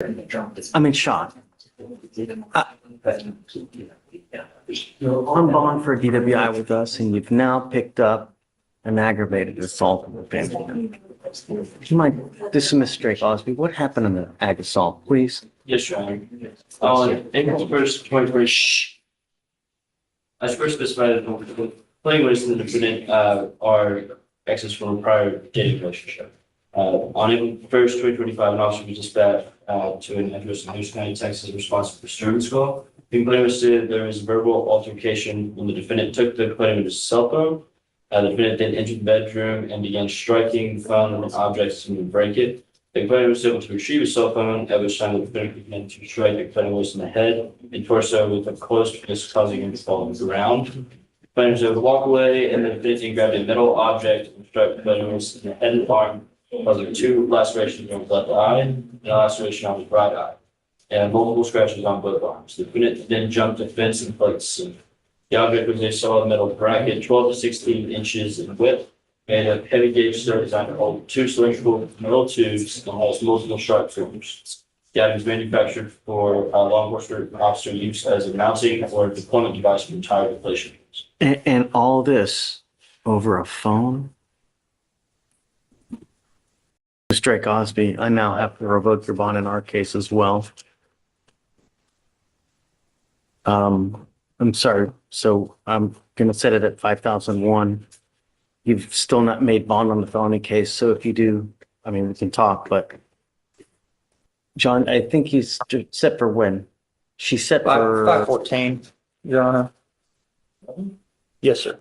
I mean, shot. You're on bond for DWI with us, and you've now picked up an aggravated assault with family. Do you mind, this is Mr. Drake Osby. What happened in the ag assault, please? Yes, Your Honor. On April 1st, 2020, as first specified, the plaintiff and the defendant are exes from a prior dating relationship. On April 1st, 2025, an officer was dispatched to an address in Houston County, Texas, responsible for disturbance call. The complainant stated there was a verbal altercation when the defendant took the complainant's cell phone. The defendant then entered the bedroom and began striking phone and objects to break it. The complainant was able to retrieve his cell phone, at which time the defendant began to strike the complainant in the head and torso with a close fist, causing him to fall on the ground. The complainant was able to walk away, and the defendant grabbed a metal object and struck the complainant in the head and arm, causing 2 lacerations on his left eye and a laceration on his right eye, and multiple scratches on both arms. The defendant then jumped a fence and fled the scene. The object was a solid metal bracket, 12 to 16 inches in width, made of heavy gauge steel designed to hold 2 cylindrical metal tubes and has multiple sharp forms. The item is manufactured for law enforcement officer use as a mounting or deployment device for entire deflation. And all this over a phone? Mr. Drake Osby, I now have to revoke your bond in our case as well. I'm sorry. So I'm going to set it at 5,001. You've still not made bond on the felony case. So if you do, I mean, we can talk, but John, I think he's set for when? She's set for 514, Your Honor. Yes, sir.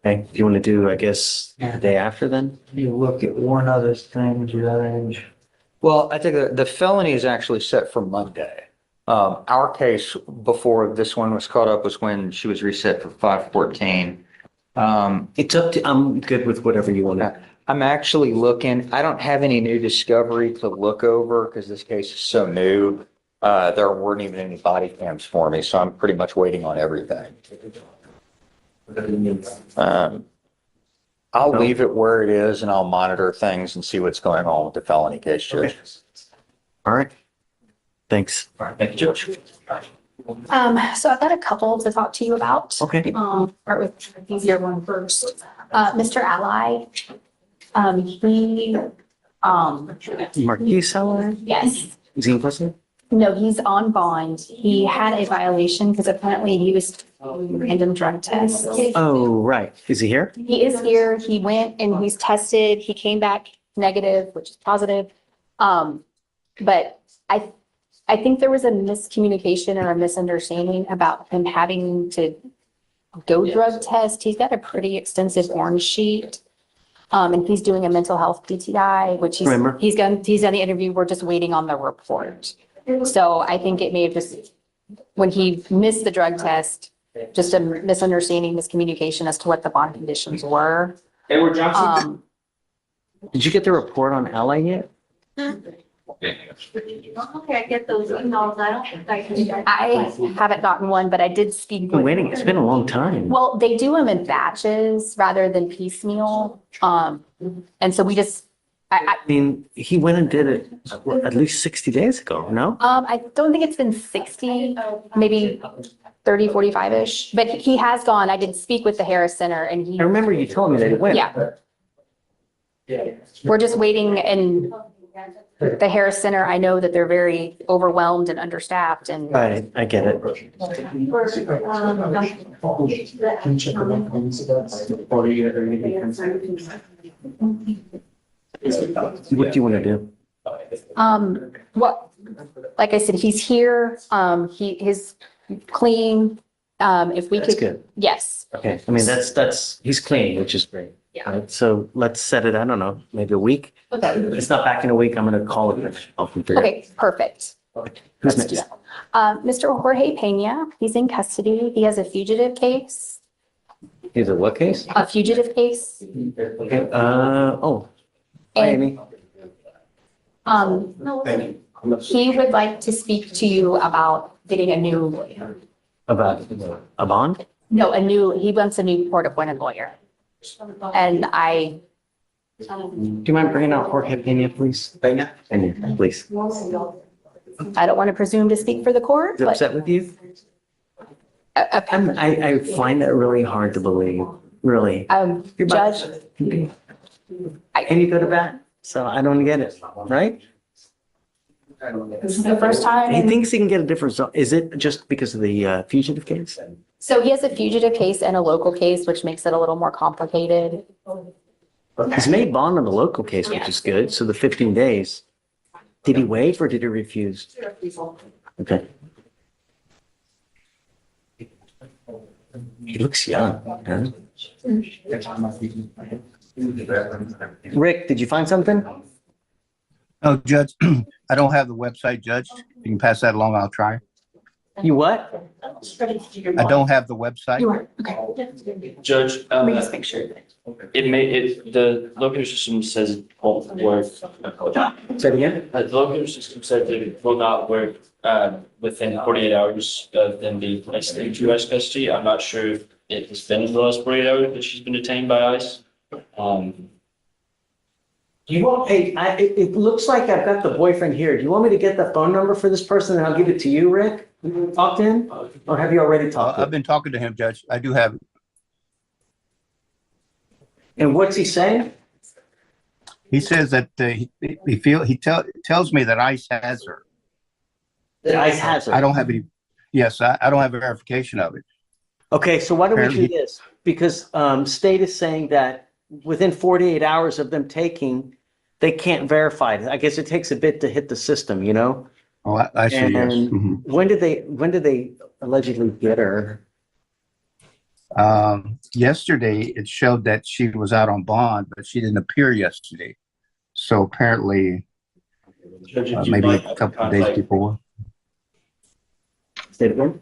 Okay. Do you want to do, I guess, the day after then? You look at one other thing, Judge. Well, I think the felony is actually set for Monday. Our case before this one was caught up was when she was reset for 514. It's up to, I'm good with whatever you want to. I'm actually looking, I don't have any new discovery to look over because this case is so new. There weren't even any body cams for me, so I'm pretty much waiting on everything. I'll leave it where it is and I'll monitor things and see what's going on with the felony case, Judge. Okay. All right. Thanks. Thank you, Judge. So I've got a couple to talk to you about. Okay. Start with the easier one first. Mr. Ally, he, Marquise Heller? yes, Is he in custody? no, he's on bond. He had a violation because apparently he was doing random drug tests. Oh, right. Is he here? He is here. He went and he's tested. He came back negative, which is positive. But I think there was a miscommunication or a misunderstanding about him having to go drug test. He's got a pretty extensive orange sheet. And he's doing a mental health DTI, which he's done the interview. We're just waiting on the report. So I think it may have just, when he missed the drug test, just a misunderstanding, miscommunication as to what the bond conditions were. Edward Johnson. Did you get the report on Ally yet? Okay, I get those emails. I haven't gotten one, but I did speak You've been with. waiting. It's been a long time. Well, they do them in batches rather than piecemeal. And so we just, I mean, he went and did it at least 60 days ago, no? I don't think it's been 60, maybe 30, 45-ish, but he has gone. I did speak with the Harris Center and he, I remember you told me that it went. yeah. We're just waiting, and the Harris Center, I know that they're very overwhelmed and understaffed and. Right, I get it. What do you want to do? What, like I said, he's here. He is clean. If we That's could, good. yes. Okay, I mean, that's, he's clean, which is great. Yeah. Right, so let's set it, I don't know, maybe a week. Okay. If it's not back in a week, I'm going to call it. I'll figure it Okay, perfect. out. Who's Let's do next? that. Mr. Jorge Pena, he's in custody. He has a fugitive case, Is it what case? a fugitive case. Okay, oh, hi, And, Amy. he would like to speak to you about getting a new lawyer. About a bond? No, he wants a new court-appointed lawyer. And I, Do you mind bringing out Jorge Pena, please? Pena, please. I don't want to presume to speak for the court, Is it but upset with you? okay. I find that really hard to believe, really. You're about- Judge, And you go to bat, so I don't get it, right? this is the first time. He thinks he can get a different result. Is it just because of the fugitive case? So he has a fugitive case and a local case, which makes it a little more complicated. He's made bond on the local case, which is good. So the 15 days. Did he waive or did he refuse? Okay. He looks young, huh? Rick, did you find something? No, Judge, I don't have the website, Judge. You can pass that along, I'll try. You what? I don't have the website. You are, okay. Judge, Let me just make sure. the local system says it won't work. Say it again? The local system said that it will not work within 48 hours of them being placed into U.S. custody. I'm not sure if it has been in the last 48 hours that she's been detained by ICE. You want, hey, it looks like I've got the boyfriend here. Do you want me to get the phone number for this person and I'll give it to you, Rick? You talked to him? Or have you already talked to I've him? been talking to him, Judge. I do have it. And what's he saying? He says that tells me that ICE has her. That ICE has I it. don't have any, yes, I don't have a verification of it. Okay, so why don't we do Apparently- this? Because state is saying that within 48 hours of them taking, they can't verify it. I guess it takes a bit to hit the system, you know? Oh, I see, yes. And Mhm. when did they allegedly get her? Yesterday, it showed that she was out on bond, but she didn't appear yesterday. So apparently, Judge, if you'd maybe like, a couple of days before. State again?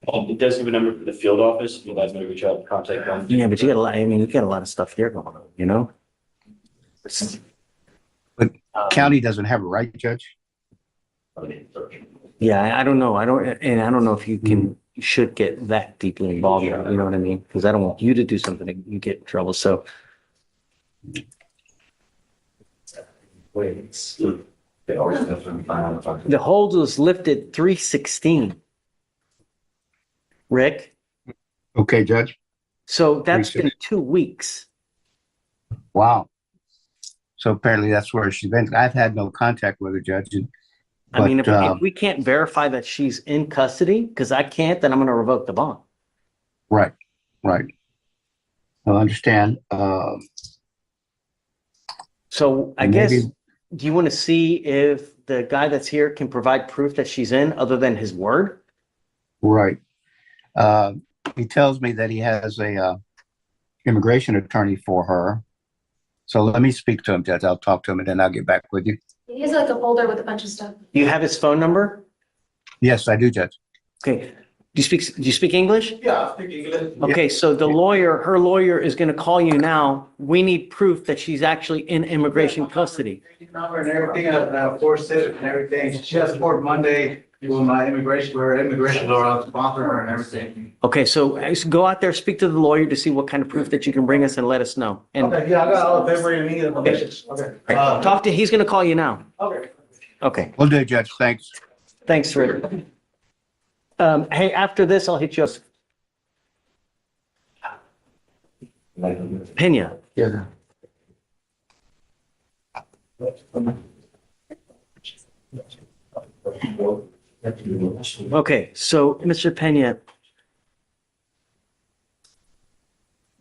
It does give a number for the field office. If you'd like me to reach out and contact them. Yeah, but you got a lot, I mean, you got a lot of stuff here going on, you know? But county doesn't have a right, Judge? Yeah, I don't know. I don't know if you can, you should get that deeply involved, in it, you know what I mean? Because I don't want you to do something that you get in trouble, so. The hold was lifted 3/16. Rick, Okay, Judge. so that's been 3/16. 2 weeks. Wow. So apparently that's where she's been. I've had no contact with her, Judge. I mean, But, if we can't verify that she's in custody, because I can't, then I'm going to revoke the bond. right. I understand. So I guess, Maybe- do you want to see if the guy that's here can provide proof that she's in other than his word? Right. He tells me that he has a immigration attorney for her. So let me speak to him, Judge. I'll talk to him and then I'll get back with you. He has like a folder with a bunch of stuff. Do you have his phone number? Yes, I do, Judge. Okay. Do you speak English? Yeah, I speak English. Okay, so her lawyer is going to call you now. We need proof that she's actually in immigration custody. Number and everything, and forced it and everything. She has court Monday doing my immigration, where immigration lawyer, I'll sponsor her and everything. Okay, so go out there, speak to the lawyer to see what kind of proof that you can bring us and let us know. And Okay, yeah, I got all the paperwork you need, information. Okay. he's going to call you now. Okay. Okay, Will do, Judge. Thanks. thanks, Rick. Hey, after this, I'll hit you up. Pena. Yeah. Okay, so Mr. Pena,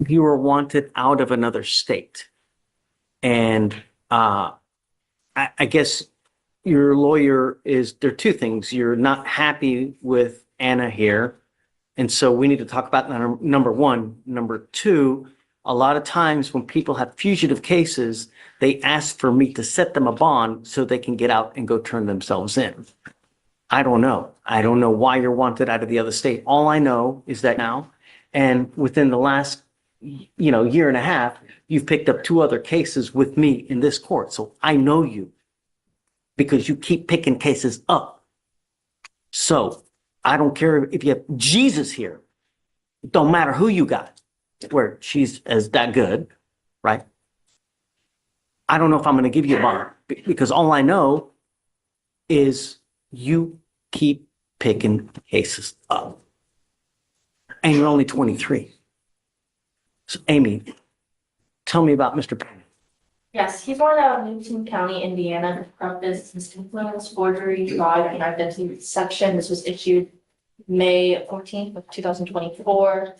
you were wanted out of another state. And I guess your lawyer there are two things. You're not happy with Anna here. And so we need to talk about number one. Number two, a lot of times when people have fugitive cases, they ask for me to set them a bond so they can get out and go turn themselves in. I don't know. I don't know why you're wanted out of the other state. All I know is that now, and within the last, year and a half, you've picked up 2 other cases with me in this court. So I know you because you keep picking cases up. So I don't care if you have Jesus here. It don't matter who you got, where she's as that good, right? I don't know if I'm going to give you a bond because all I know is you keep picking cases up. And you're only 23. So Amy, tell me about Mr. Pena. Yes, he's born out of Newton County, Indiana, corrupt business influence, forgery, fraud, and identity deception. This was issued May 14th of 2024.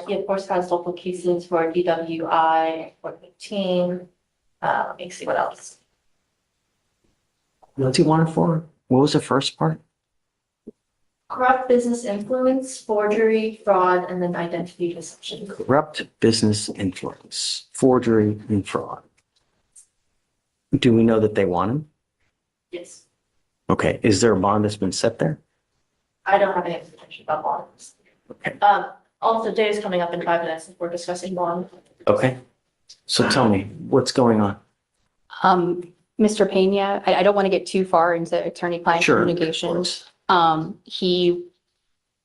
He of course has local cases for DWI, 415. Let me see what else. What's he wanted for? What was the first part? Corrupt business influence, forgery, fraud, and then identity deception. Corrupt business influence, forgery, and fraud. Do we know that they want him? Yes, Okay. Is there a bond that's been set there? I don't have any information about bonds. Okay. Also, day is coming up in 5 minutes if we're discussing bond. Okay. So tell me, what's going on? Mr. Pena, I don't want to get too far into attorney-client Sure. communication. He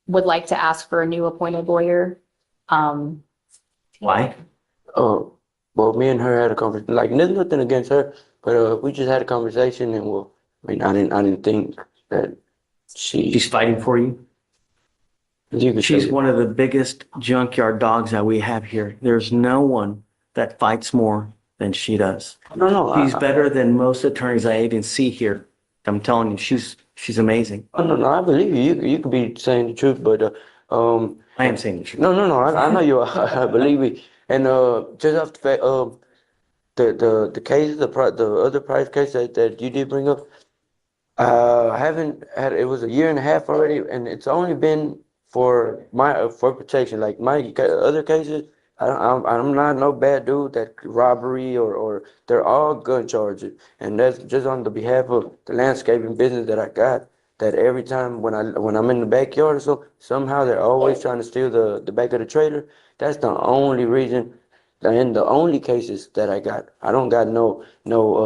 would like to ask for a new appointed lawyer. Why? Well, me and her had a conversation. Like, there's nothing against her, but we just had a conversation, and well, I mean, I didn't think that She's fighting for you? you could She's say- one of the biggest junkyard dogs that we have here. There's no one that fights more than she does. No, She's better than most attorneys I even see here. I'm telling you, she's amazing. no, I believe you. You could be saying the truth, but I am saying the truth. no, I know you are. I believe me. And just off the fact, the cases, the other price case that you did bring up, I haven't had. It was a year and a half already, and it's only been for for protection. Like my other cases, I'm not no bad dude that robbery or they're all gun charges, and that's just on the behalf of the landscaping business that I got. That every time when I'm in the backyard or so, somehow they're always trying to steal the back of the trailer. That's the only reason, and the only cases that I got. I don't got no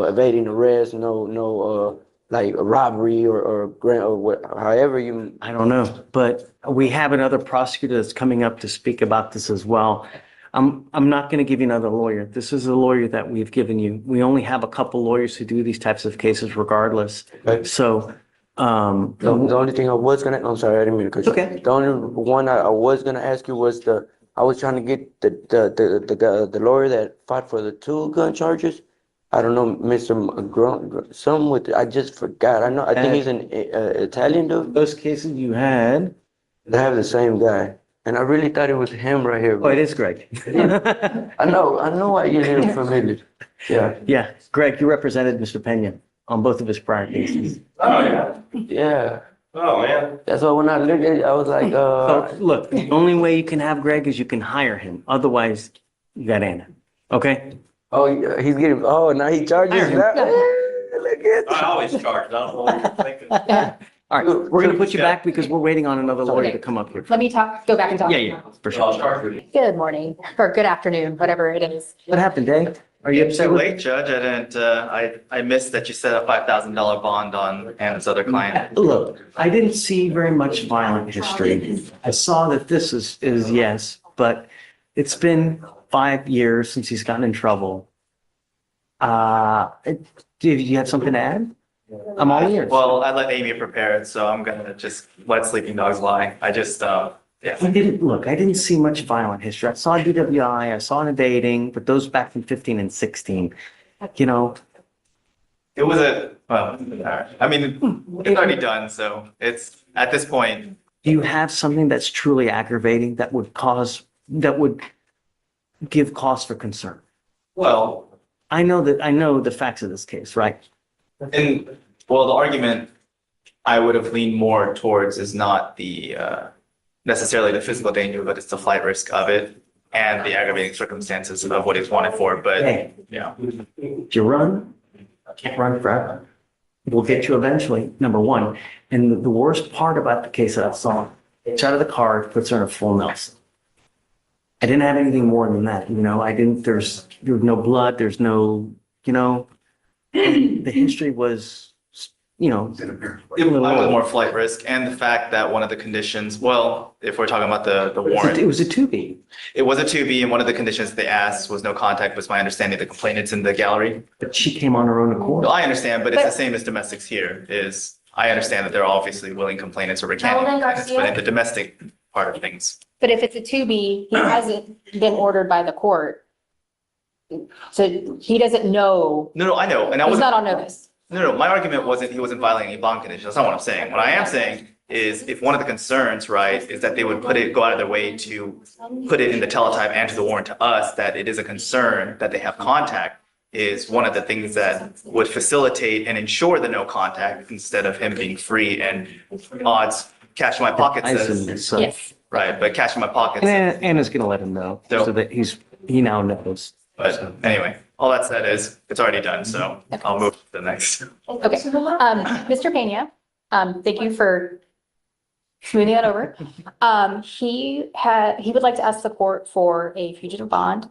evading arrest, no like a robbery or what, however you. I don't know, but we have another prosecutor that's coming up to speak about this as well. I'm not going to give you another lawyer. This is a lawyer that we've given you. We only have a couple lawyers who do these types of cases regardless. Okay. So, The only thing I was gonna, I'm sorry, I didn't mean to cut you. Okay. The only one I was gonna ask you was I was trying to get the lawyer that fought for the 2 gun charges. I don't know, Mr. Some with, I just forgot. I think he's an Italian dude. those cases you had. They have the same guy. And I really thought it was him right here. Oh, it is Greg. I know why you him familiar. Yeah. Yeah, Greg, you represented Mr. Pena on both of his prior cases. Oh, yeah. Yeah. Oh, man. That's why when I looked at it, I was like, So look, the only way you can have Greg is you can hire him. Otherwise, you got Anna. Okay? oh, yeah, he's getting, oh, now he charges Hire him. that. Look at I always charge. I don't know what you're thinking. All right, we're going to put you back because we're waiting on another lawyer to come up here. Let me go back and talk. Yeah, for I'll sure. charge for you. Good morning, or good afternoon, whatever it is. What happened, Dave? Are you upset Too with? late, Judge. I didn't, I missed that you set a $5,000 bond on Anna's other client. Look, I didn't see very much violent history. I saw that this is yes, but it's been 5 years since he's gotten in trouble. Did you have something to add? I'm all ears. Well, I let Amy prepare it, so I'm gonna just let sleeping dogs lie. I just, yeah. I didn't see much violent history. I saw DWI, I saw in dating, but those back in 15 and 16. You know, It was well, I mean, it's already done, so it's, at this point, do you have something that's truly aggravating that would give cause for concern? well, I know the facts of this case, right? well, the argument I would have leaned more towards is not the, necessarily the physical danger, but it's the flight risk of it and the aggravating circumstances of what he's wanted for, but, Hey, yeah. if you run, can't run forever. We'll get you eventually, number one. And the worst part about the case that I saw, gets out of the car, puts her in a full Nelson. I didn't have anything more than that, there's no blood, there's no, the history was, I was more flight risk and the fact that one of the conditions, well, if we're talking about the it warrant, was a 2B. it was a 2B and one of the conditions they asked was no contact, was my understanding, the complainant's in the gallery. But she came on her own accord. Well, I understand, but it's the same as domestics here is I understand that there are obviously willing complainants or recanting, Alden complainants, but in Garcia? the domestic part of things. But if it's a 2B, he hasn't been ordered by the court. So he doesn't know, No, I know, and I he's wasn't. not on notice. No, my argument wasn't he wasn't violating any bond conditions. That's not what I'm saying. What I am saying is if one of the concerns, right, is that they would go out of their way to put it in the teletype and to the warrant to us, that it is a concern that they have contact, is one of the things that would facilitate and ensure the no contact instead of him being free and odds cash in my pocket I assume says, it's so. Yes. right, but cash in my pocket says. And Anna's gonna let him know So- so that he now knows. But anyway, all that said is it's already done, so I'll move to the next. Okay. Mr. Pena, thank you for smoothing that over. He would like to ask the court for a fugitive bond.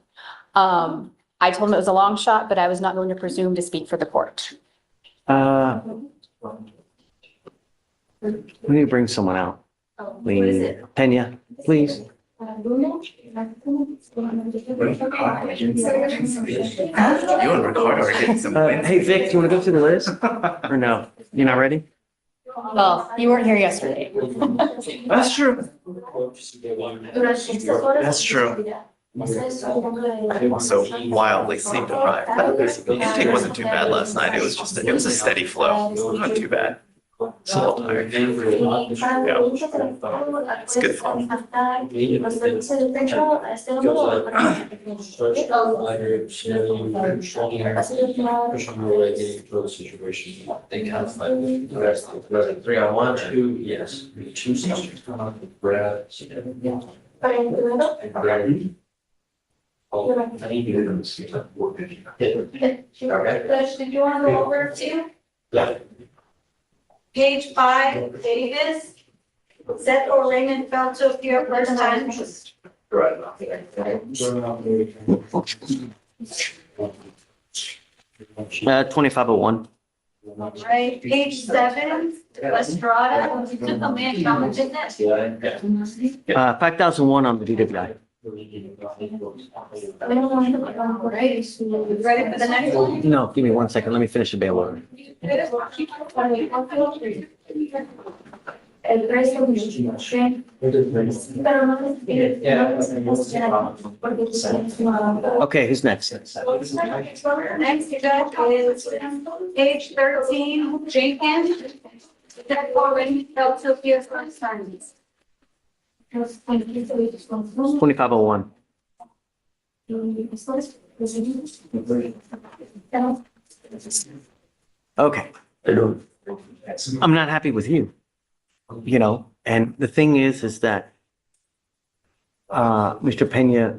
I told him it was a long shot, but I was not going to presume to speak for the court. We need to bring someone out. Pena, please. You and Ricardo are getting some wins. Hey, Vic, do you want to go through the list? Or no? You're not ready? Well, you weren't here yesterday. That's true. That's true. I'm also wildly sleep deprived. The intake wasn't too bad last night. It was a steady flow. Not too bad. Just a little tired. It's good fun. They kind of like the rest of the 3 on 1, 2, yes, 2 subjects. Brad. Oh, I need to do this. Did you want to go over to Yeah. page 5, Davis? Seth or Raymond failed to appear first time. Right. 2501. Right, page 7, Estrada. Yeah. 5001 on the DWI. Ready for the next one? No, give me 1 second. Let me finish the bail order. Okay, who's next? Next up is page 13, Jenkins. That already felt to appear first time. 2501. Okay. I'm not happy with you. And the thing is that Mr. Pena.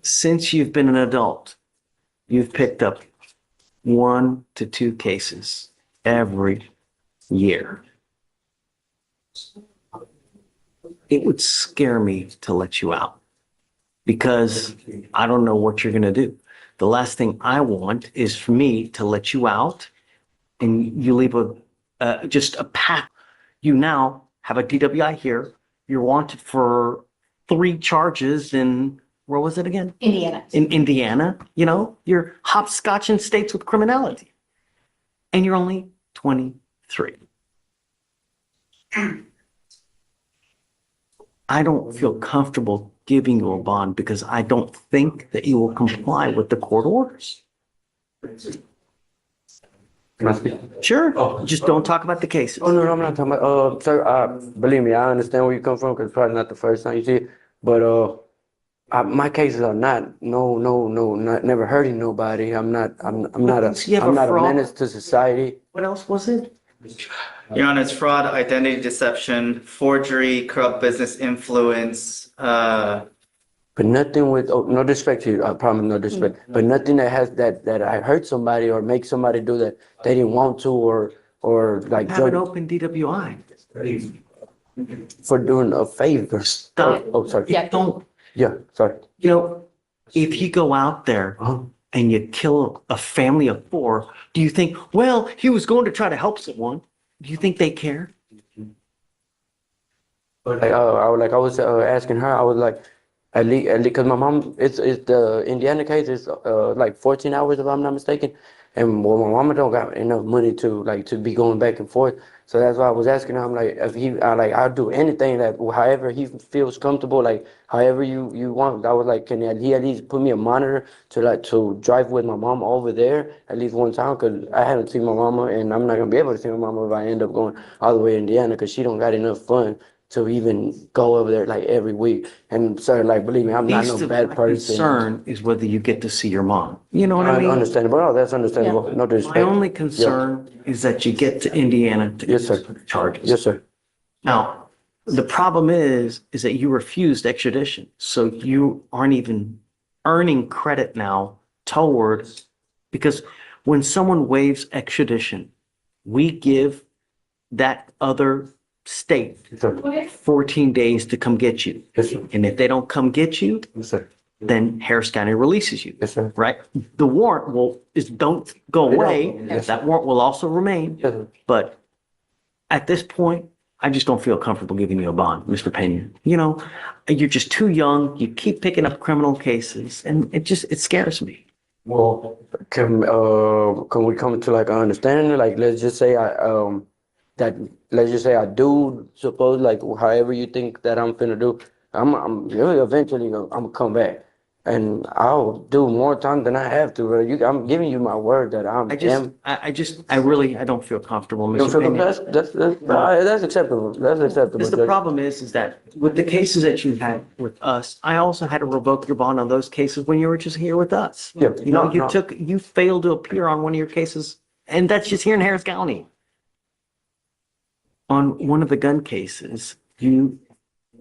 Since you've been an adult, you've picked up 1 to 2 cases every year. It would scare me to let you out because I don't know what you're going to do. The last thing I want is for me to let you out and you leave just a pack. You now have a DWI here. You're wanted for 3 charges in, where was it again? Indiana. In Indiana. You're hopscotching states with criminality. And you're only 23. I don't feel comfortable giving you a bond because I don't think that you will comply with the court orders. Can I speak? Sure. Oh. Just don't talk about the cases. Oh, no, I'm not talking about, sir, believe me, I understand where you come from, because it's probably not the first time you see it, but, my cases are not, never hurting nobody. I'm not So you have I'm a not a fraud? menace to society. What else was it? Your Honor, it's fraud, identity deception, forgery, corrupt business influence, But nothing with, no disrespect to you, I promise, no disrespect, but nothing that has, that I hurt somebody or make somebody do that they didn't want to, or like Have an drug, open DWI. for doing a favor. Stop. Oh, sorry. Yeah. Don't, Yeah, sorry. if you go out there Uh-huh. and you kill a family of 4, do you think, well, he was going to try to help someone? Do you think they care? I was asking her, I was like, at least, because my mom, it's the Indiana case is like 14 hours if I'm not mistaken, and well, my mama don't got enough money to be going back and forth. So that's why I was asking her. I'm like, if I'll do anything that however he feels comfortable, like however you want. I was like, can he at least put me a monitor to drive with my mom over there at least one time? Cause I haven't seen my mama, and I'm not gonna be able to see my mama if I end up going all the way to Indiana, cause she don't got enough funds to even go over there like every week. And so, like, believe me, I'm not no Least of bad my person. concern is whether you get to see your mom. You know what I mean? Understandable. No, that's understandable. No My disrespect. only concern is that you get to Indiana to Yes, sir. get charges. Yes, sir. Now, the problem is that you refused extradition. So you aren't even earning credit now toward, because when someone waives extradition, we give that other state Yes, sir. 14 days to come get you. Yes, sir. And if they don't come get you, Yes, sir. then Harris County releases you, Yes, sir. right? The warrant don't go away. Yes, That warrant will also remain. Yes, sir. But at this point, I just don't feel comfortable giving you a bond, Mr. Pena. You know, you're just too young. You keep picking up criminal cases and it scares me. Well, can we come to like an understanding? Like, let's just say I do suppose like however you think that I'm finna do, I'm really eventually I'm gonna come back, and I'll do more time than I have to. Bro. I'm giving you my word that I don't feel comfortable, You Mr. feel Pena. that's acceptable. That's acceptable. Because the Judge. problem is that with the cases that you had with us, I also had to revoke your bond on those cases when you were just here with us. Yeah, You know, no. you failed to appear on one of your cases, and that's just here in Harris County. On one of the gun cases, you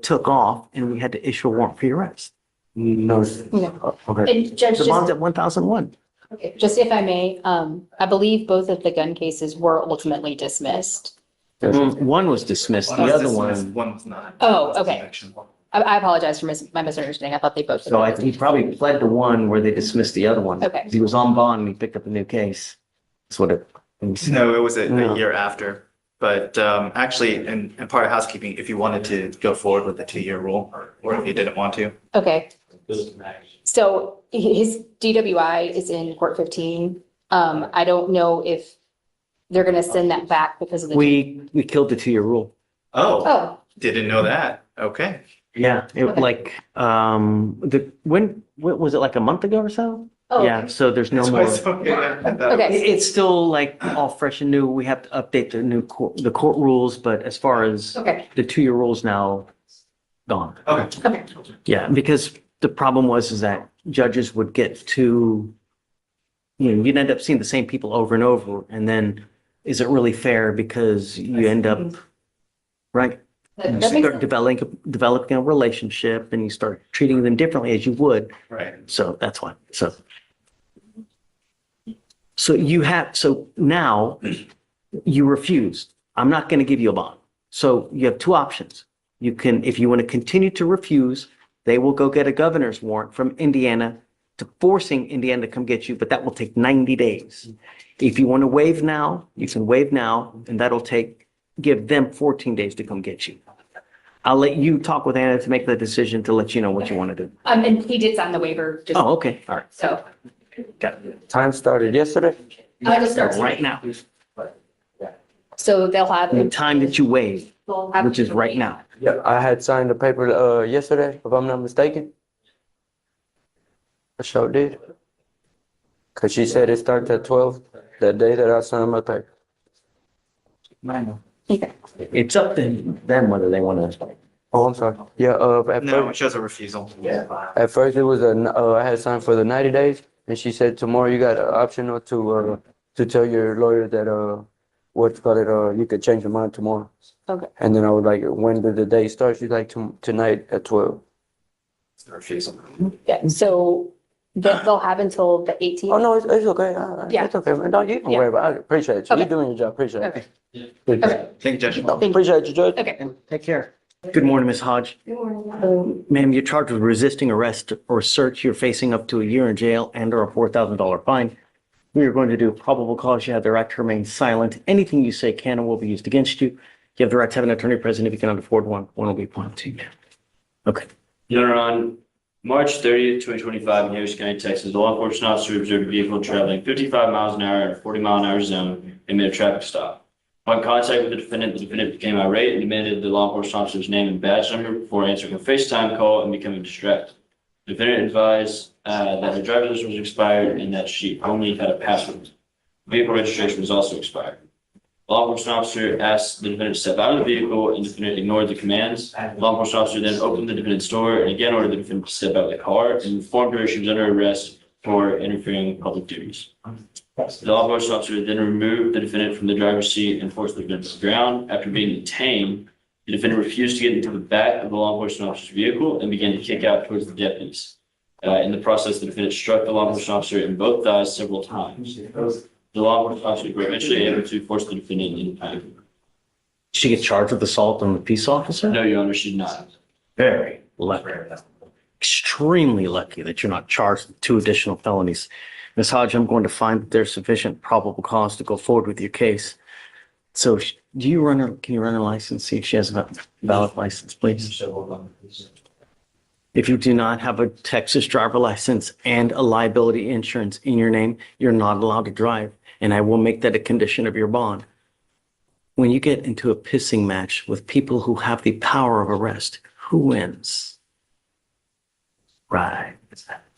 took off and we had to issue a warrant for your arrest. No. No. Okay. And Judge, The bond's just, at 1,001. okay, just if I may, I believe both of the gun cases were ultimately dismissed. One was dismissed, the other one. One was not. Oh, okay. I apologize for my misunderstanding. I thought they both. So he probably pled to one where they dismissed the other one. Okay. He was on bond and he picked up a new case. That's what it. No, it was No. a year after. But actually, and part of housekeeping, if you wanted to go forward with the 2-year rule, or if you didn't want to. Okay. So his DWI is in court 15. I don't know if they're gonna send that back because of the. We killed the 2-year rule. Oh, Didn't know that. Okay. Yeah, it Okay. like, when was it, like a month ago or so? oh. Yeah, so there's no That's why more. it's so good. Okay. It's still like all fresh and new. We have to update the court rules, but as far as Okay, the 2-year rules now gone. Okay. okay. Yeah, because the problem is that judges would get too, you'd end up seeing the same people over and over. And then is it really fair because you end up, right? You That makes start sense. developing a relationship and you start treating them differently as you would. Right. So that's why. So now you refused. I'm not going to give you a bond. So you have two options. You can, if you want to continue to refuse, they will go get a governor's warrant from Indiana to forcing Indiana to come get you, but that will take 90 days. If you want to waive now, you can waive now, and give them 14 days to come get you. I'll let you talk with Anna to make the decision to let you know what you want to do. And he did sign the waiver, just, Oh, okay, all right. so. Got it. Time started yesterday. I just started Right now, So they'll have. the time that you waive, they'll have- which is right now. Yeah, I had signed the paper yesterday, if I'm not mistaken. I sure did. Cause she said it starts at 12, that day that I signed my paper. Okay. It's up to them whether they want to. Oh, I'm sorry. Yeah, at No, it first, shows a refusal. it was I had signed for the 90 days, and she said tomorrow you got an option to tell your lawyer that you could change your mind tomorrow. Okay. And then I was like, when did the day start? She's like, tonight at 12. It's a refusal. Yeah, so they'll have until the 18th. Oh, no, it's okay. Yeah. It's okay, man. No, you can Yeah. worry about it. Appreciate you. Okay. You're doing your job. Appreciate Okay. it. Okay. Thank you, Judge. Appreciate you, Judge. Okay. Take care. Good morning, Ms. Hodge. Ma'am, you're charged with resisting arrest or search. You're facing up to a year in jail and or a $4,000 fine. We are going to do probable cause. You have the right to remain silent. Anything you say can and will be used against you. You have the right to have an attorney present if you cannot afford one. One will be appointed to you. Okay. Your Honor, on March 30th, 2025, in Harris County, Texas, a law enforcement officer observed a vehicle traveling 55 miles an hour in a 40-mile-an-hour zone and made a traffic stop. Upon contact with the defendant became irate and demanded the law enforcement officer's name and badge number before answering a FaceTime call and becoming distracted. The defendant advised that her driver's license was expired and that she only had a passport. Vehicle registration was also expired. The law enforcement officer asked the defendant to step out of the vehicle, and the defendant ignored the commands. The law enforcement officer then opened the defendant's door and again ordered the defendant to step out of the car and informed her she was under arrest for interfering with public duties. The law enforcement officer then removed the defendant from the driver's seat and forced the defendant to the ground. After being detained, the defendant refused to get into the back of the law enforcement officer's vehicle and began to kick out towards the deputies. In the process, the defendant struck the law enforcement officer in both thighs several times. The law enforcement officer was eventually able to force the defendant into the vehicle. Did she get charged with assault on the peace officer? No, Your Honor, she did not. Very lucky. Extremely lucky that you're not charged with 2 additional felonies. Ms. Hodge, I'm going to find that there's sufficient probable cause to go forward with your case. So can you run her license, see if she has a valid license, please? If you do not have a Texas driver license and a liability insurance in your name, you're not allowed to drive. And I will make that a condition of your bond. When you get into a pissing match with people who have the power of arrest, who wins? Right.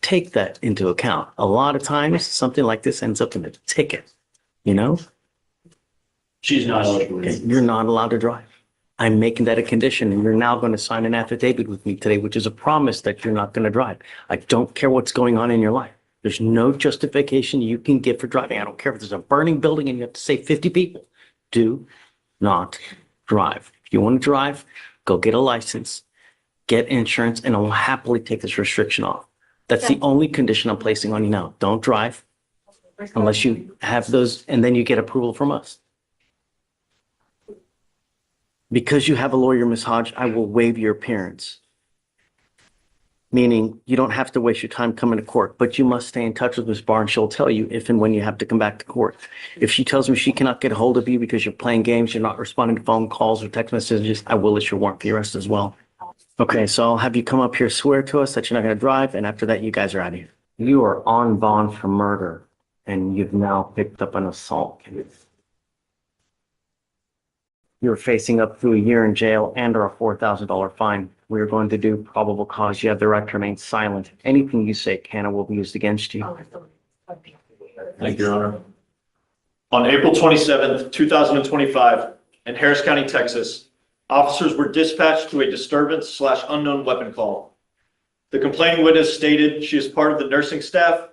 Take that into account. A lot of times, something like this ends up in a ticket, you know? She's not eligible. Okay, you're not allowed to drive. I'm making that a condition, and you're now going to sign an affidavit with me today, which is a promise that you're not going to drive. I don't care what's going on in your life. There's no justification you can give for driving. I don't care if there's a burning building and you have to save 50 people. Do not drive. If you want to drive, go get a license, get insurance, and I'll happily take this restriction off. That's the only condition I'm placing on you now. Don't drive unless you have those, and then you get approval from us. Because you have a lawyer, Ms. Hodge, I will waive your appearance. Meaning you don't have to waste your time coming to court, but you must stay in touch with Ms. Barnes. She'll tell you if and when you have to come back to court. If she tells me she cannot get a hold of you because you're playing games, you're not responding to phone calls or text messages, I will issue a warrant for your arrest as well. Okay, so I'll have you come up here, swear to us that you're not going to drive, and after that, you guys are out of here. You are on bond for murder, and you've now picked up an assault case. You're facing up to a year in jail and or a $4,000 fine. We are going to do probable cause. You have the right to remain silent. Anything you say can and will be used against you. Thank you, Your Honor. On April 27th, 2025, in Harris County, Texas, officers were dispatched to a disturbance/unknown weapon call. The complaining witness stated she is part of the nursing staff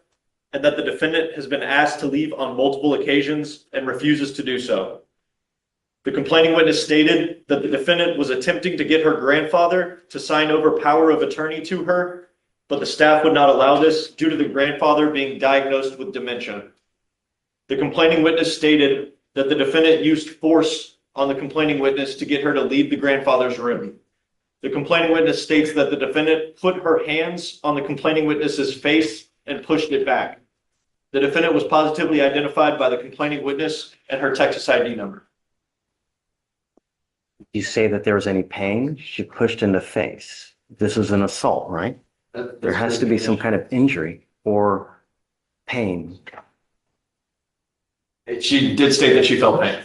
and that the defendant has been asked to leave on multiple occasions and refuses to do so. The complaining witness stated that the defendant was attempting to get her grandfather to sign over power of attorney to her, but the staff would not allow this due to the grandfather being diagnosed with dementia. The complaining witness stated that the defendant used force on the complaining witness to get her to leave the grandfather's room. The complaining witness states that the defendant put her hands on the complaining witness's face and pushed it back. The defendant was positively identified by the complaining witness and her Texas ID number. You say that there was any pain? She pushed in the face. This is an assault, right? There has to be some kind of injury or pain. She did state that she felt pain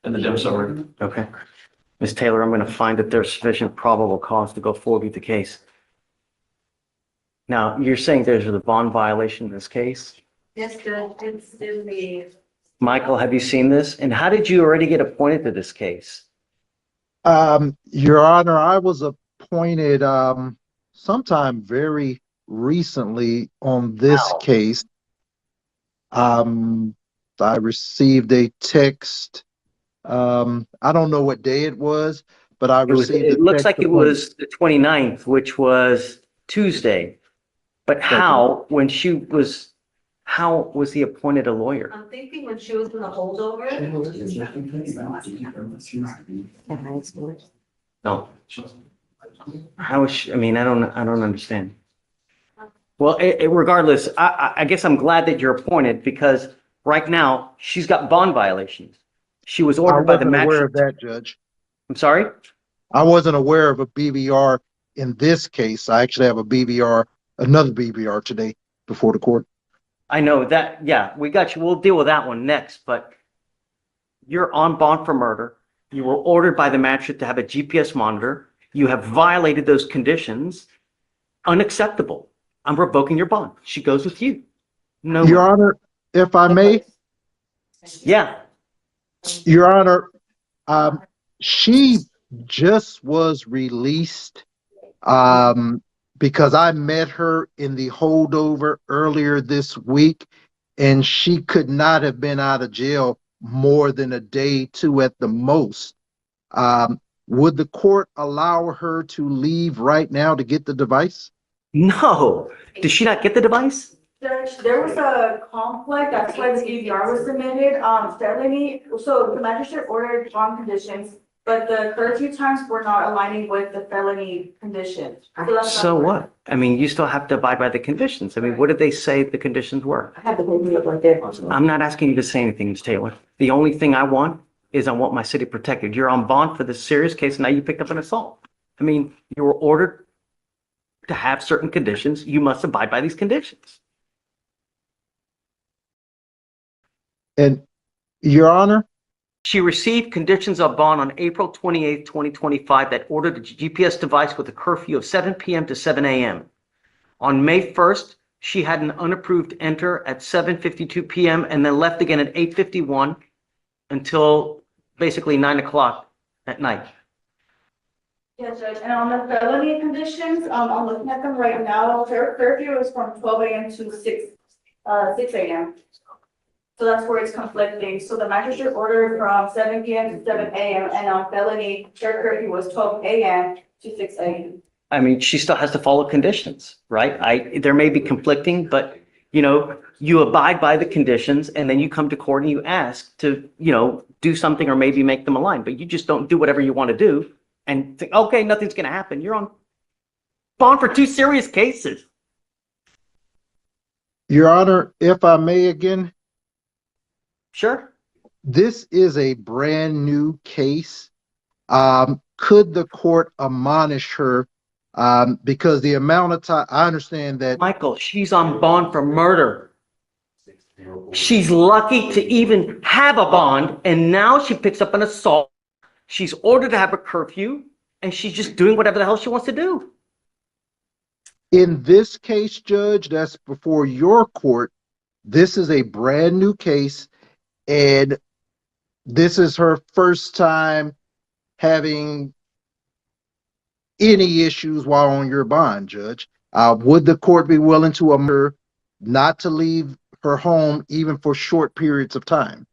in the dim summary. Okay. Ms. Taylor, I'm going to find that there's sufficient probable cause to go forward with the case. Now, you're saying there's a bond violation in this case? Yes, Judge, it's in the. Michael, have you seen this? And how did you already get appointed to this case? Your Honor, I was appointed sometime very recently on this case. I received a text. I don't know what day it was, but I received It looks like it was the 29th, which was Tuesday. But how was he appointed a lawyer? I'm thinking when she was in the holdover. No. How is she, I mean, I don't understand. Well, regardless, I guess I'm glad that you're appointed because Right now, she's got bond violations. She was I ordered by the wasn't aware of magistrate. that, Judge. I'm sorry? I wasn't aware of a BVR in this case. I actually have a BVR, another BVR today before the court. I know that, yeah, we got you. We'll deal with that one next, but you're on bond for murder. You were ordered by the magistrate to have a GPS monitor. You have violated those conditions. Unacceptable. I'm revoking your bond. She goes with you. No. Your Honor, if I may, Yeah. Your Honor, she just was released because I met her in the holdover earlier this week, and she could not have been out of jail more than a day, two at the most. Would the court allow her to leave right now to get the device? No. Did she not get the device? Judge, there was a conflict, that's why the DVR was submitted, felony, so the magistrate ordered bond conditions, but the curfew times were not aligning with the felony conditions. So what? I mean, you still have to abide by the conditions. I mean, what did they say the conditions were? I have the paperwork right there. I'm not asking you to say anything, Ms. Taylor. The only thing I want is I want my city protected. You're on bond for this serious case, and now you picked up an assault. I mean, you were ordered to have certain conditions. You must abide by these conditions. And Your Honor, She received conditions of bond on April 28, 2025 that ordered a GPS device with a curfew of 7 p.m. to 7 a.m. On May 1st, she had an unapproved enter at 7:52 p.m. and then left again at 8:51 until basically 9 o'clock at night. Yes, Judge, and on the felony conditions, I'm looking at them right now, their curfew is from 12 a.m. to 6 a.m. So that's where it's conflicting. So the magistrate ordered from 7 p.m. to 7 a.m. and on felony, their curfew was 12 a.m. to 6 a.m. I mean, she still has to follow conditions, right? There may be conflicting, but you abide by the conditions and then you come to court and you ask to, do something or maybe make them align, but you just don't do whatever you want to do and think, okay, nothing's going to happen. You're on bond for 2 serious cases. Your Honor, if I may again, Sure. this is a brand new case. Could the court admonish her? Because the amount of time, I understand that. Michael, she's on bond for murder. She's lucky to even have a bond, and now she picks up an assault. She's ordered to have a curfew, and she's just doing whatever the hell she wants to do. In this case, Judge, that's before your court. This is a brand new case, and this is her first time having any issues while on your bond, Judge. Would the court be willing to allow her not to leave her home even for short periods of time?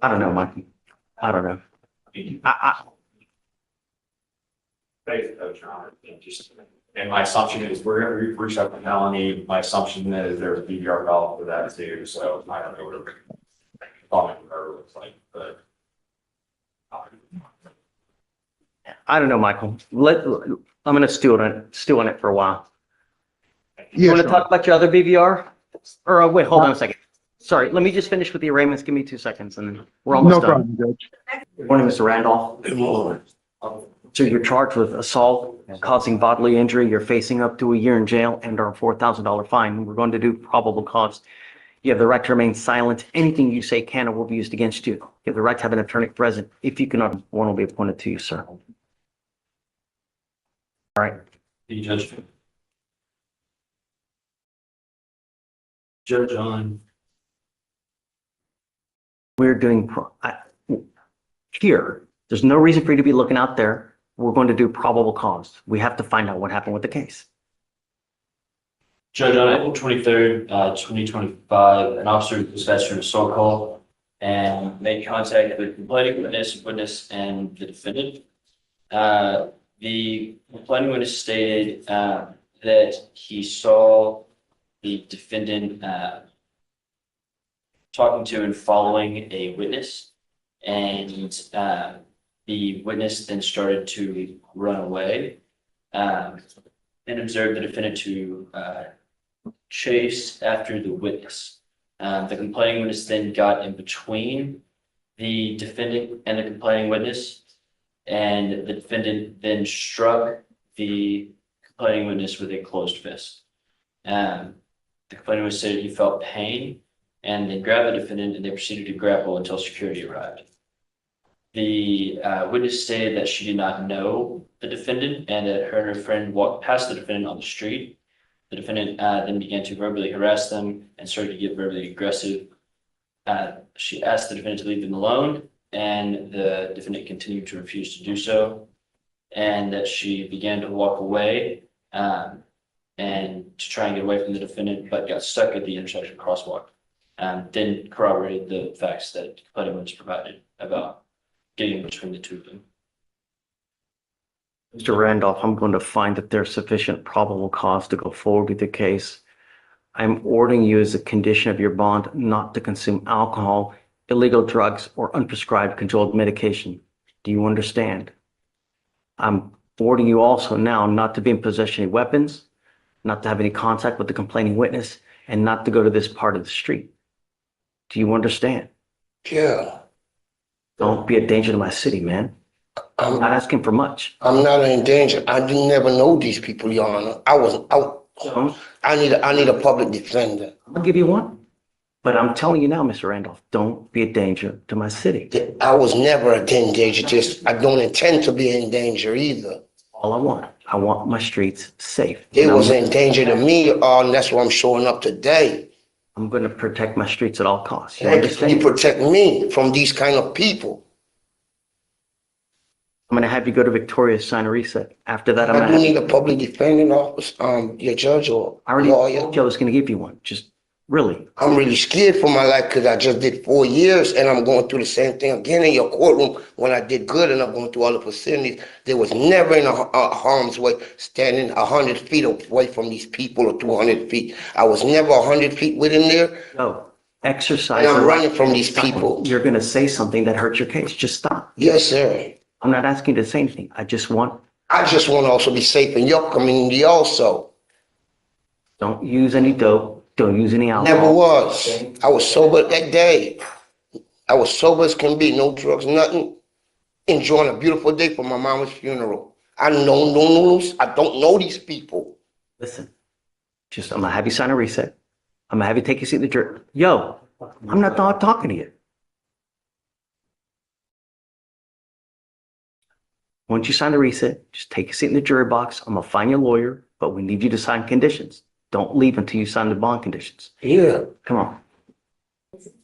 I don't know, Michael. I don't know. And my assumption is we're going to reach out to Melanie. My assumption is there's a BVR call for that too. So I don't know what her comment looks like, but. I don't know, Michael. I'm going to stew on it for a while. You Yeah, want to sure. talk about your other BVR? Or wait, hold on a second. Sorry, let me just finish with the arraignments. Give me 2 seconds and then we're almost No done. problem, Judge. Good morning, Mr. Randolph. Good morning. So you're charged with assault, causing bodily injury. You're facing up to a year in jail and our $4,000 fine. We're going to do probable cause. You have the right to remain silent. Anything you say can or will be used against you. You have the right to have an attorney present. If you cannot, one will be appointed to you, sir. All right. The judge. Judge on. We're doing here. There's no reason for you to be looking out there. We're going to do probable cause. We have to find out what happened with the case. Judge, on April 23rd, 2025, an officer was dispatched to an assault call and made contact with the complaining witness, and the defendant. The complaining witness stated that he saw the defendant talking to and following a witness, and the witness then started to run away and observed the defendant to chase after the witness. The complaining witness then got in between the defendant and the complaining witness, and the defendant then struck the complaining witness with a closed fist. The complaining witness said he felt pain, and they grabbed the defendant and they proceeded to grapple until security arrived. The witness stated that she did not know the defendant and that her and her friend walked past the defendant on the street. The defendant then began to verbally harass them and started to get verbally aggressive. She asked the defendant to leave them alone, and the defendant continued to refuse to do so, and that she began to walk away and to try and get away from the defendant, but got stuck at the intersection crosswalk. Then corroborated the facts that the complaining witness provided about getting in between the two of them. Mr. Randolph, I'm going to find that there's sufficient probable cause to go forward with the case. I'm ordering you as a condition of your bond not to consume alcohol, illegal drugs, or unprescribed controlled medication. Do you understand? I'm ordering you also now not to be in possession of weapons, not to have any contact with the complaining witness, and not to go to this part of the street. Do you understand? Yeah. Don't be a danger to my city, man. I'm not asking for much. I'm not in danger. I do never know these people, Your Honor. I wasn't out. I need a public defender. I'll give you one. But I'm telling you now, Mr. Randolph, don't be a danger to my city. I was never in danger. Just I don't intend to be in danger either. All I want my streets safe. It was in danger to me, and that's why I'm showing up today. I'm going to protect my streets at all costs. You Can understand? you protect me from these kind of people? I'm going to have you go to Victoria, sign a reset. After that, I'm I going do to need a public defendant office, your judge or I already lawyer. told you I was going to give you one. Just really. I'm really scared for my life because I just did 4 years and I'm going through the same thing again in your courtroom when I did good and I'm going through all the facilities. There was never in a harm's way standing 100 feet away from these people or 200 feet. I was never 100 feet within there. No. Exercise. And I'm the right- running from these people. You're going to say something that hurts your case. Just stop. Yes, sir. I'm not asking you to say anything. I just want. I just want to also be safe in your community also. Don't use any dope. Don't use any alcohol. Never was. I was sober that day. I was sober as can be. No drugs, nothing. Enjoying a beautiful day for my mama's funeral. I don't know these people. Listen, I'm going to have you sign a reset. I'm going to have you take your seat in the jury. Yo, I'm not talking to you. Once you sign the reset, just take a seat in the jury box. I'm going to find your lawyer, but we need you to sign conditions. Don't leave until you sign the bond conditions. Yeah. Come on.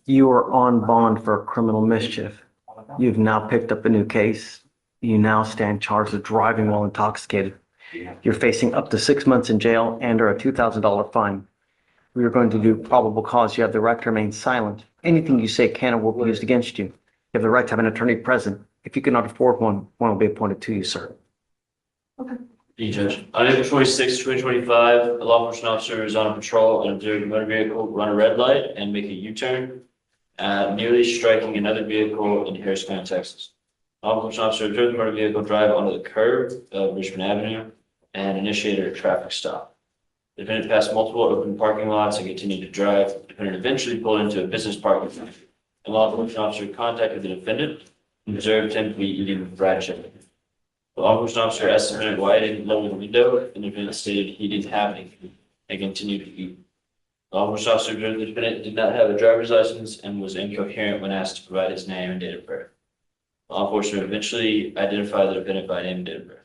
You are on bond for criminal mischief. You've now picked up a new case. You now stand charged with driving while intoxicated. You're facing up to 6 months in jail and or a $2,000 fine. We are going to do probable cause. You have the right to remain silent. Anything you say can or will be used against you. You have the right to have an attorney present. If you cannot afford one will be appointed to you, sir. The judge. On April 26, 2025, a law enforcement officer is on patrol and observed a motor vehicle run a red light and make a U-turn, nearly striking another vehicle in Harris County, Texas. Law enforcement officer observed the motor vehicle drive onto the curb of Richmond Avenue and initiated a traffic stop. The defendant passed multiple open parking lots and continued to drive. The defendant eventually pulled into a business parking lot. A law enforcement officer contacted the defendant and observed him to be eating fried chicken. The law enforcement officer asked the defendant why he didn't lower the window, and the defendant stated he didn't have anything and continued to eat. The law enforcement officer observed the defendant did not have a driver's license and was incoherent when asked to provide his name and date of birth. Law enforcement eventually identified the defendant by name and date of birth.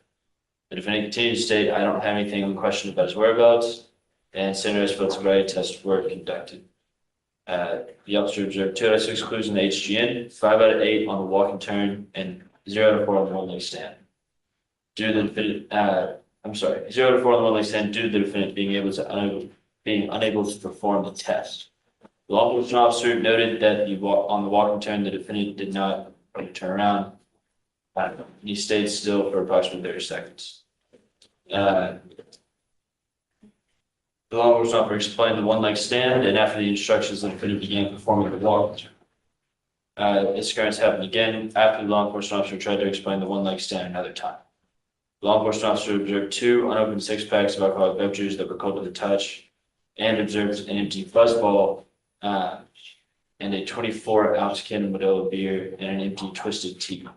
The defendant continued to state, "I don't have anything on question about his whereabouts," and standardized field sobriety tests were conducted. The officer observed 2 out of 6 clues in the HGN, 5 out of 8 on the walk and turn, and 0 out of 4 on the one leg stand. Due to the defendant, 0 out of 4 on the one leg stand due to the defendant being unable to perform the test. The law enforcement officer noted that on the walk and turn, the defendant did not turn around. He stayed still for approximately 30 seconds. The law enforcement officer explained the one leg stand, and after the instructions, the defendant began performing the walk. This occurrence happened again after the law enforcement officer tried to explain the one leg stand another time. The law enforcement officer observed 2 unopened 6-packs of alcoholic beverages that were cold to the touch. and observed an empty fuzzball, and a 24-ounce can of Modelo beer and an empty Twisted Tea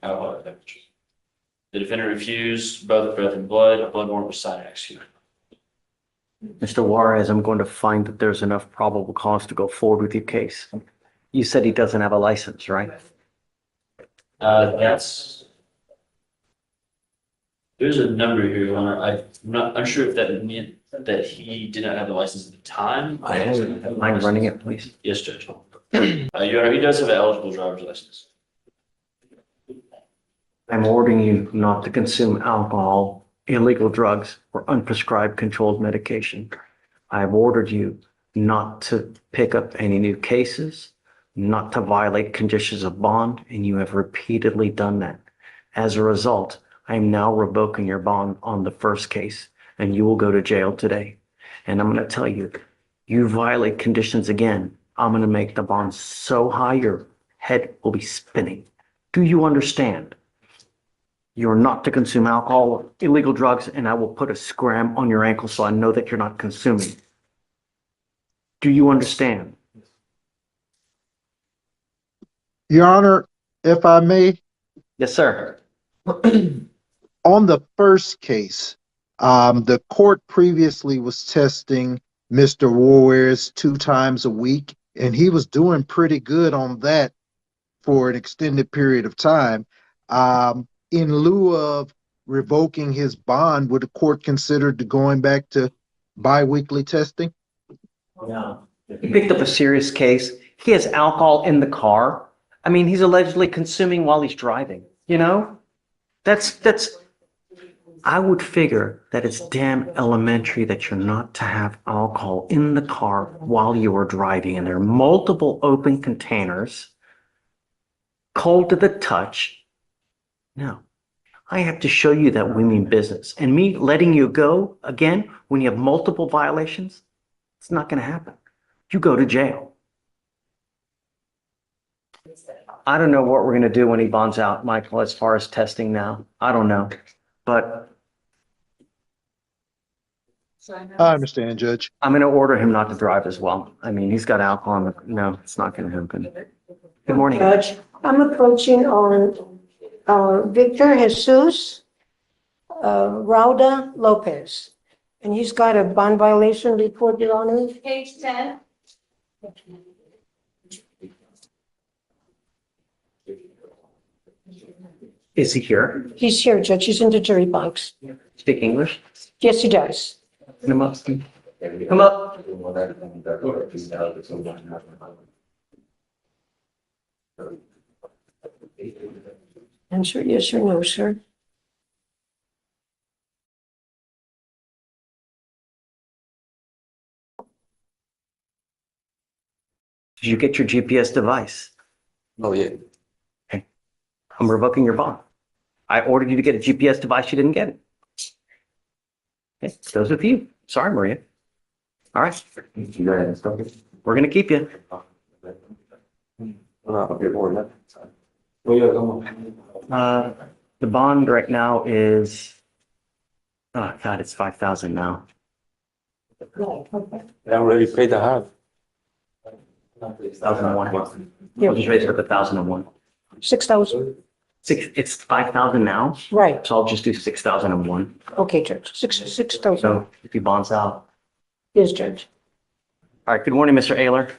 alcoholic beverage. The defendant refused both breath and blood. A blood warrant was signed and executed. Mr. Juarez, I'm going to find that there's enough probable cause to go forward with your case. You said he doesn't have a license, right? There's a number here, Your Honor. I'm not unsure if that meant that he did not have the license at the time. Mind running it, please? Yes, Judge. Your Honor, he does have an eligible driver's license. I'm ordering you not to consume alcohol, illegal drugs, or unprescribed controlled medication. I've ordered you not to pick up any new cases, not to violate conditions of bond, and you have repeatedly done that. As a result, I am now revoking your bond on the first case, and you will go to jail today. And I'm going to tell you, you violate conditions again, I'm going to make the bond so high your head will be spinning. Do you understand? You're not to consume alcohol or illegal drugs, and I will put a scram on your ankle so I know that you're not consuming. Do you understand? Your Honor, if I may, Yes, sir. on the first case, the court previously was testing Mr. Juarez 2 times a week, and he was doing pretty good on that for an extended period of time. In lieu of revoking his bond, would the court consider going back to biweekly testing? No. He picked up a serious case. He has alcohol in the car. I mean, he's allegedly consuming while he's driving, you know? I would figure that it's damn elementary that you're not to have alcohol in the car while you are driving. And there are multiple open containers, cold to the touch. No, I have to show you that we mean business. And me letting you go again when you have multiple violations, it's not going to happen. You go to jail. I don't know what we're going to do when he bonds out, Michael, as far as testing now. I don't know. But I understand, Judge. I'm going to order him not to drive as well. I mean, he's got alcohol in the, no, it's not going to happen. Good morning. Judge, I'm approaching on Victor Jesus Rauda Lopez. And he's got a bond violation reported on him. Page 10. Is he here? He's here, Judge. He's in the jury box. Speak English? Yes, he does. Come up. Come up. Answer yes or no, sir. Did you get your GPS device? Oh, yeah. Okay. I'm revoking your bond. I ordered you to get a GPS device. You didn't get it. Okay. Goes with you. Sorry, Maria. All right. We're going to keep you. The bond right now is, oh God, it's 5,000 now. I already paid the half. 1,001. We'll just raise it to 1,001. 6,000. It's 5,000 now, Right. so I'll just do 6,001. Okay, Judge. 6,000. So if he bonds out. Yes, Judge. All right, good morning, Mr. Ayler.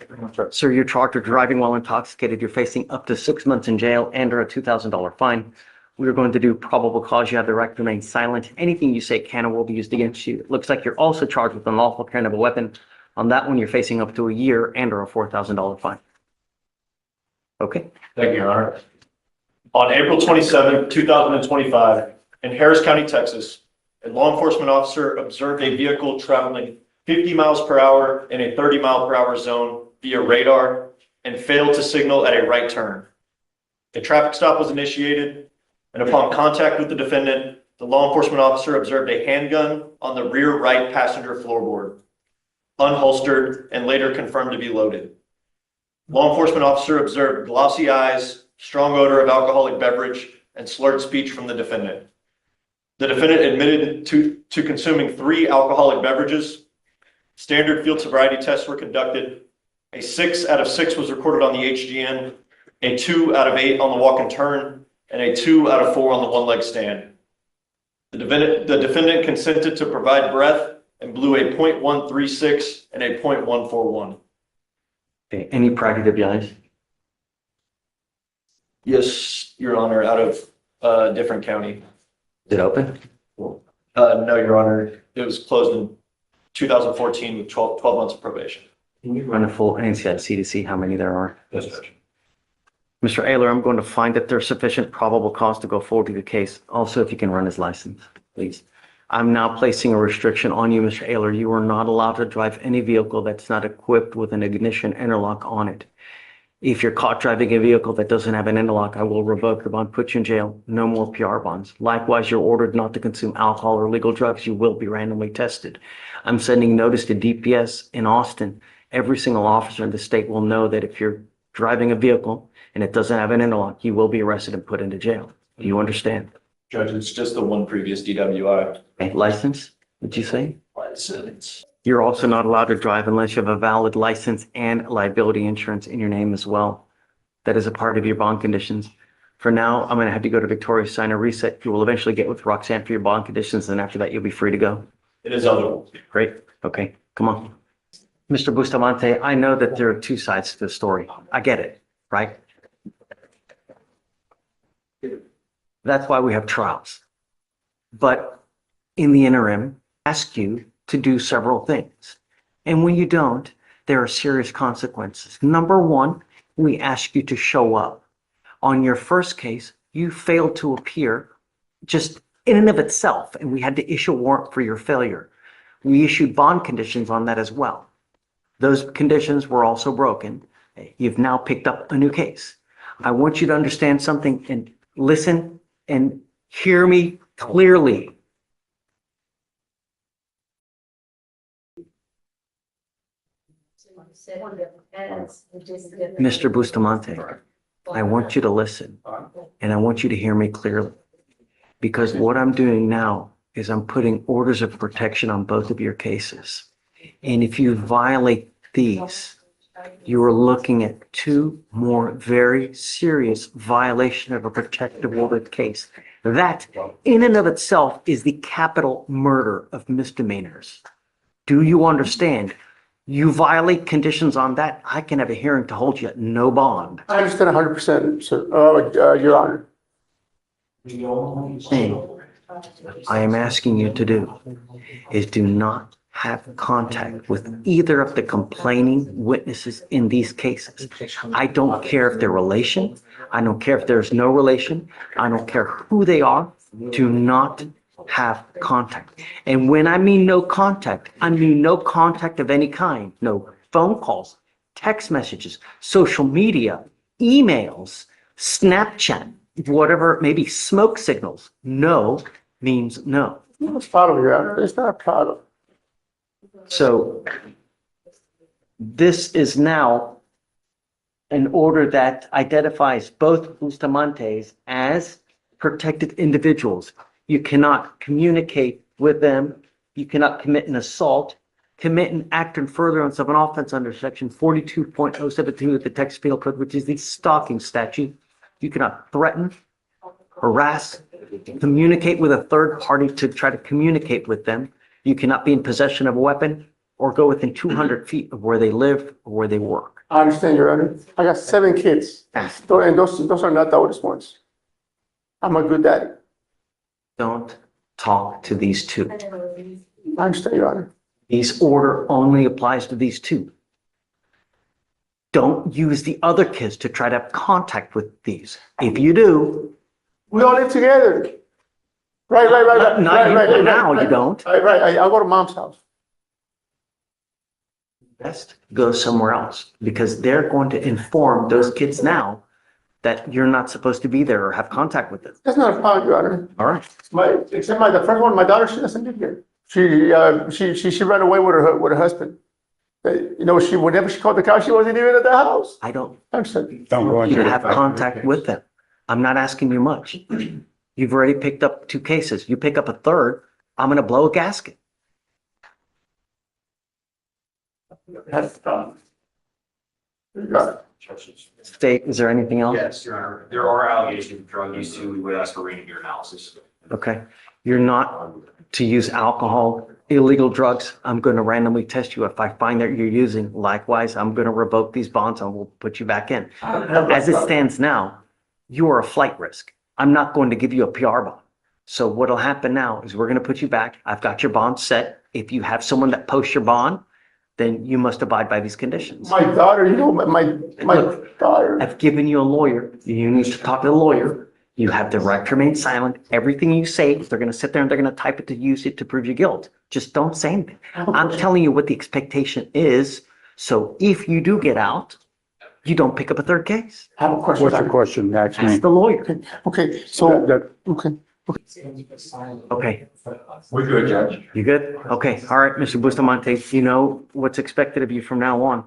Sir, you're charged with driving while intoxicated. You're facing up to 6 months in jail and or a $2,000 fine. We are going to do probable cause. You have the right to remain silent. Anything you say can or will be used against you. It looks like you're also charged with unlawful carrying of a weapon. On that one, you're facing up to a year and or a $4,000 fine. Okay. Thank you, Your Honor. On April 27, 2025, in Harris County, Texas, a law enforcement officer observed a vehicle traveling 50 miles per hour in a 30 mile per hour zone via radar and failed to signal at a right turn. A traffic stop was initiated, and upon contact with the defendant, the law enforcement officer observed a handgun on the rear right passenger floorboard, unholstered and later confirmed to be loaded. Law enforcement officer observed glossy eyes, strong odor of alcoholic beverage, and slurred speech from the defendant. The defendant admitted to consuming 3 alcoholic beverages. Standard field sobriety tests were conducted. A 6 out of 6 was recorded on the HGN, a 2 out of 8 on the walk and turn, and a 2 out of 4 on the one-leg stand. The defendant consented to provide breath and blew a .136 and a .141. Okay, any prior DWIs? Yes, Your Honor, out of a different county. Is it open? No, Your Honor, it was closed in 2014 with 12 months of probation. Can you run a full NCIC to see how many there are? Yes, Judge. Mr. Ayler, I'm going to find that there's sufficient probable cause to go forward with the case. Also, if you can run his license, please. I'm now placing a restriction on you, Mr. Ayler. You are not allowed to drive any vehicle that's not equipped with an ignition interlock on it. If you're caught driving a vehicle that doesn't have an interlock, I will revoke your bond, put you in jail. No more PR bonds. Likewise, you're ordered not to consume alcohol or illegal drugs. You will be randomly tested. I'm sending notice to DPS in Austin. Every single officer in the state will know that if you're driving a vehicle and it doesn't have an interlock, you will be arrested and put into jail. Do you understand? Judge, it's just the one previous DWI. Okay, license, what'd you say? License. You're also not allowed to drive unless you have a valid license and liability insurance in your name as well. That is a part of your bond conditions. For now, I'm going to have you go to Victoria, sign a reset. You will eventually get with Roxanne for your bond conditions, and after that, you'll be free to go. It is other. Great. Okay, come on. Mr. Bustamante, I know that there are two sides to the story. I get it, right? That's why we have trials. But in the interim, ask you to do several things. And when you don't, there are serious consequences. Number one, we ask you to show up. On your first case, you failed to appear just in and of itself, and we had to issue a warrant for your failure. We issued bond conditions on that as well. Those conditions were also broken. You've now picked up a new case. I want you to understand something and listen and hear me clearly. Mr. Bustamante, I want you to listen and I want you to hear me clearly, because what I'm doing now is I'm putting orders of protection on both of your cases. And if you violate these, you are looking at two more very serious violation of a protective order case. That in and of itself is the capital murder of misdemeanors. Do you understand? You violate conditions on that, I can have a hearing to hold you at no bond. I understand 100%, sir, Your Honor. The only thing I am asking you to do is do not have contact with either of the complaining witnesses in these cases. I don't care if they're relation. I don't care if there's no relation. I don't care who they are. Do not have contact. And when I mean no contact, I mean no contact of any kind. No phone calls, text messages, social media, emails, Snapchat, whatever it may be, smoke signals. No means no. It's problem, Your Honor. It's not a problem. So this is now an order that identifies both Bustamantes as protected individuals. You cannot communicate with them. You cannot commit an assault, commit an act in furtherance of an offense under section 42.072 of the Texas Penal Code, which is the stalking statute. You cannot threaten, harass, communicate with a third party to try to communicate with them. You cannot be in possession of a weapon or go within 200 feet of where they live or where they work. I understand, Your Honor. I got 7 kids, and those are not the oldest ones. I'm a good daddy. Don't talk to these two. I understand, Your Honor. This order only applies to these two. Don't use the other kids to try to have contact with these. If you do, we all live together. Right. Now you don't. Right. I'll go to Mom's house. Best go somewhere else, because they're going to inform those kids now that you're not supposed to be there or have contact with them. That's not a problem, Your Honor. All right. The first one, my daughter, she doesn't live here. She ran away with her husband. Whenever she called the cops, she wasn't even at the house. I don't. Don't go You have contact with them. I'm not asking you much. You've already picked up 2 cases. You pick up a third, I'm going to blow a gasket. That's done. You got it. State, is there anything else? Yes, Your Honor. There are allegations of drug use too. We would ask for reading your analysis. Okay. You're not to use alcohol, illegal drugs. I'm going to randomly test you. If I find that you're using, likewise, I'm going to revoke these bonds and we'll put you back in. As it stands now, you are a flight risk. I'm not going to give you a PR bond. So what'll happen now is we're going to put you back. I've got your bond set. If you have someone that posts your bond, then you must abide by these conditions. My daughter, you know, my daughter. I've given you a lawyer. You need to talk to the lawyer. You have the right to remain silent. Everything you say, they're going to sit there and they're going to type it to use it to prove your guilt. Just don't say anything. I'm telling you what the expectation is. So if you do get out, you don't pick up a third case. I have a question. What's your question? Ask the lawyer. Okay, so, okay. Okay. We're good, Judge. You good? Okay. All right, Mr. Bustamante, you know what's expected of you from now on.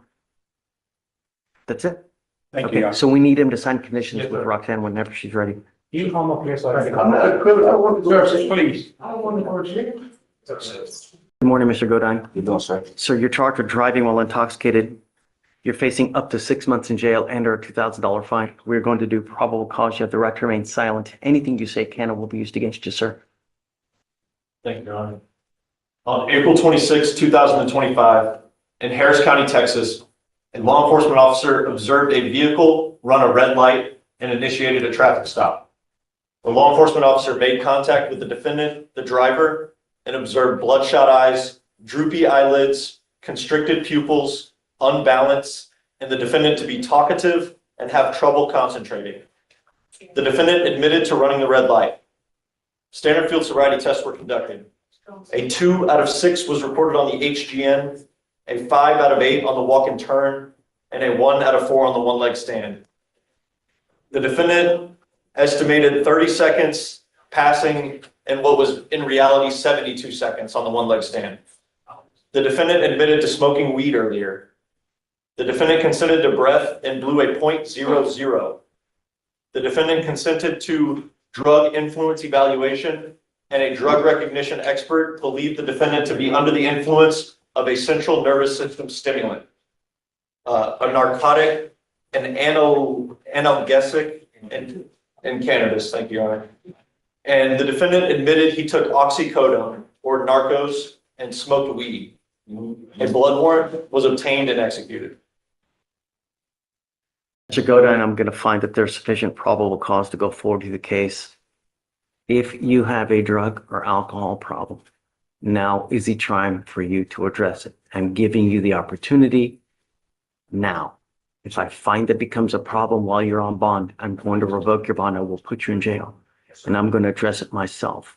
That's it. Thank Okay, so we need him to sign conditions with Roxanne whenever she's ready. You come up here so I can. I'm not equivalent. I want to go. Please. I don't want to go to jail. Good morning, Mr. Godine. You doing, sir? Sir, you're charged with driving while intoxicated. You're facing up to 6 months in jail and or a $2,000 fine. We're going to do probable cause. You have the right to remain silent. Anything you say can and will be used against you, sir. Thank you, Your Honor. On April 26, 2025, in Harris County, Texas, a law enforcement officer observed a vehicle run a red light and initiated a traffic stop. The law enforcement officer made contact with the defendant, the driver, and observed bloodshot eyes, droopy eyelids, constricted pupils, unbalanced, and the defendant to be talkative and have trouble concentrating. The defendant admitted to running the red light. Standard field sobriety tests were conducted. A 2 out of 6 was reported on the HGN, a 5 out of 8 on the walk and turn, and a 1 out of 4 on the one-leg stand. The defendant estimated 30 seconds passing in what was in reality 72 seconds on the one-leg stand. The defendant admitted to smoking weed earlier. The defendant consented to breath and blew a .00. The defendant consented to drug influence evaluation, and a drug recognition expert believed the defendant to be under the influence of a central nervous system stimulant, a narcotic, an analgesic, and cannabis. Thank you, Your Honor. And the defendant admitted he took oxycodone or narcos and smoked weed. A blood warrant was obtained and executed. Mr. Godine, I'm going to find that there's sufficient probable cause to go forward with the case. If you have a drug or alcohol problem, now is the time for you to address it. I'm giving you the opportunity now. If I find that becomes a problem while you're on bond, I'm going to revoke your bond. I will put you in jail, and I'm going to address it myself.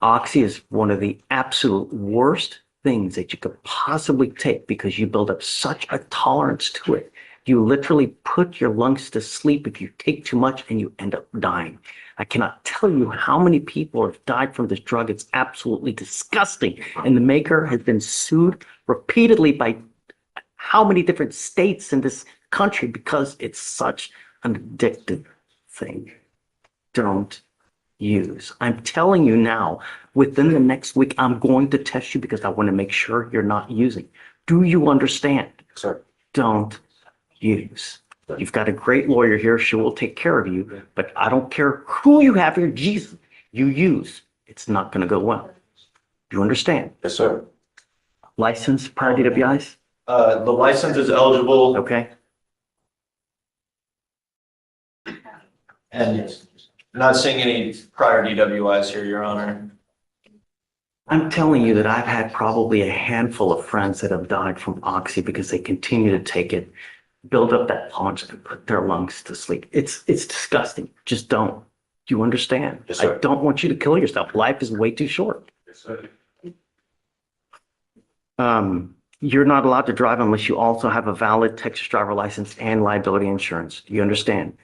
Oxy is one of the absolute worst things that you could possibly take because you build up such a tolerance to it. You literally put your lungs to sleep if you take too much and you end up dying. I cannot tell you how many people have died from this drug. It's absolutely disgusting. And the maker has been sued repeatedly by how many different states in this country because it's such an addictive thing. Don't use. I'm telling you now, within the next week, I'm going to test you because I want to make sure you're not using. Do you understand? Sir. Don't use. You've got a great lawyer here. She will take care of you, but I don't care who you have here. Jesus, you use. It's not going to go well. Do you understand? Yes, sir. License, prior DWIs? The license is eligible. Okay. And not seeing any prior DWIs here, Your Honor. I'm telling you that I've had probably a handful of friends that have died from Oxy because they continue to take it, build up that punch and put their lungs to sleep. It's disgusting. Just don't. Do you understand? Yes, sir. I don't want you to kill yourself. Life is way too short. Yes, sir. You're not allowed to drive unless you also have a valid Texas driver license and liability insurance. Do you understand?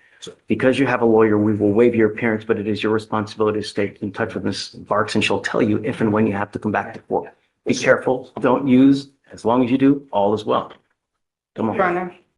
Because you have a lawyer, we will waive your appearance, but it is your responsibility to stay in touch with Ms. Barks, and she'll tell you if and when you have to come back to court. Be careful. Don't use. As long as you do, all is well. Come on.